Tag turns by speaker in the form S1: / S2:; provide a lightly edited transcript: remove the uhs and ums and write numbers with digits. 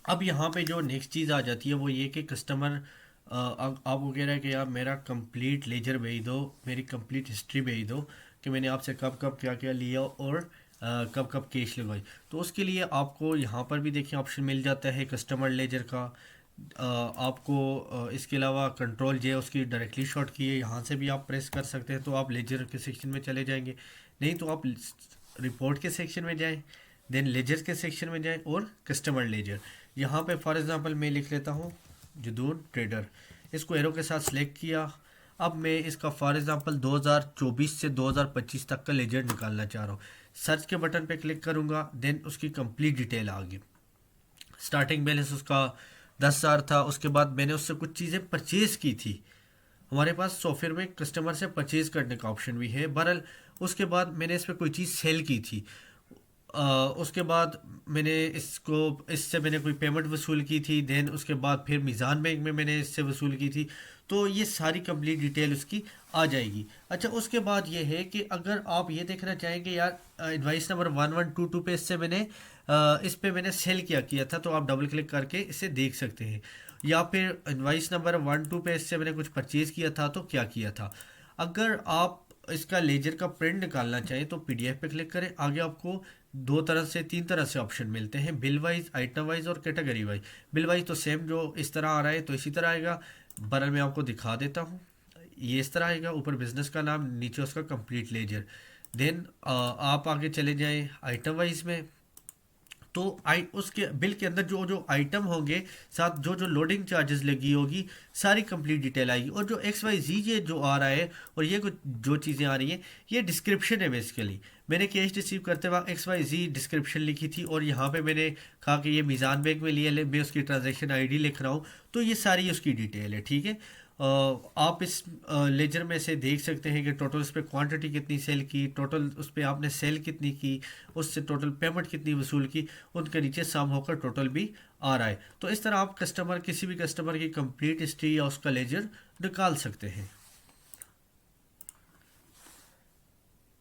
S1: अब यहाँ पे जो नेक्स्ट चीज़ आ जाती है वो ये कि कस्टमर आपको कह रहा है कि यार मेरा कंप्लीट लेजर भेज दो, मेरी कंप्लीट हिस्ट्री भेज दो कि मैंने आपसे कब कब क्या क्या लिया और कब कब कैश लगवाई। तो उसके लिए आपको यहाँ पर भी देखिए ऑप्शन मिल जाता है कस्टमर लेजर का। आपको इसके अलावा कंट्रोल जे उसकी डायरेक्टली शॉट की है, यहाँ से भी आप प्रेस कर सकते हैं, तो आप लेजर के सेक्शन में चले जाएंगे। नहीं तो आप रिपोर्ट के सेक्शन में जाएं, देन लेजर के सेक्शन में जाएं और कस्टमर लेजर। यहाँ पे फॉर एग्जांपल मैं लिख लेता हूँ जुदून ट्रेडर, इसको एरो के साथ सिलेक्ट किया। अब मैं इसका फॉर एग्जांपल 2024 से 2025 तक का लेजर निकालना चाह रहा हूँ। सर्च के बटन पे क्लिक करूँगा, देन उसकी कंप्लीट डिटेल आ गई। स्टार्टिंग बैलेंस उसका 10,000 था, उसके बाद मैंने उससे कुछ चीज़ें परचेज़ की थी। हमारे पास सॉफ्टवेयर में कस्टमर से परचेज़ करने का ऑप्शन भी है। बहरहाल उसके बाद मैंने इस पर कोई चीज़ सेल की थी। उसके बाद इससे मैंने कोई पेमेंट वसूल की थी। देन उसके बाद फिर मीज़ान बैंक में मैंने इससे वसूल की थी। तो ये सारी कंप्लीट डिटेल उसकी आ जाएगी। अच्छा, उसके बाद ये है कि अगर आप ये देखना चाहेंगे यार इनवाइस नंबर 1122 पे इससे इस पे मैंने सेल किया किया था, तो आप डबल क्लिक करके इसे देख सकते हैं। या फिर इनवाइस नंबर 12 पे इससे मैंने कुछ परचेज़ किया था तो क्या किया था। अगर आप इसका लेजर का प्रिंट निकालना चाहें तो पीडीएफ पे क्लिक करें। आगे आपको दो तरह से तीन तरह से ऑप्शन मिलते हैं, बिल वाइज, आइटम वाइज और कैटेगरी वाइज। बिल वाइज तो सेम जो इस तरह आ रहा है तो इसी तरह आएगा। बरल मैं आपको दिखा देता हूँ। ये इस तरह आएगा, ऊपर बिजनेस का नाम, नीचे उसका कंप्लीट लेजर। देन आप आगे चले जाएं आइटम वाइज में। तो आई उसके बिल के अंदर जो जो आइटम होंगे, साथ जो जो लोडिंग चार्जेस लगी होगी, सारी कंप्लीट डिटेल आएगी। और जो एक्स वाई जी ये जो आ रहा है और ये कुछ जो चीज़ें आ रही हैं, ये डिस्क्रिप्शन है बेसिकली। मैंने कैश रिसीव करते वक्त एक्स वाई जी डिस्क्रिप्शन लिखी थी और यहाँ पे मैंने कहा कि ये मीज़ान बैंक में लिया ले, मैं उसकी ट्रांजैक्शन आईडी लिख रहा हूँ। तो ये सारी उसकी डिटेल है, ठीक है। आप इस लेजर में से देख सकते हैं कि टोटल उस पर क्वांटिटी कितनी सेल की, टोटल उस पर आपने सेल कितनी की, उससे टोटल पेमेंट कितनी वसूल की, उनके नीचे सम होकर टोटल भी आ रहा है। तो इस तरह आप किसी भी कस्टमर की कंप्लीट हिस्ट्री या उसका लेजर निकाल सकते हैं।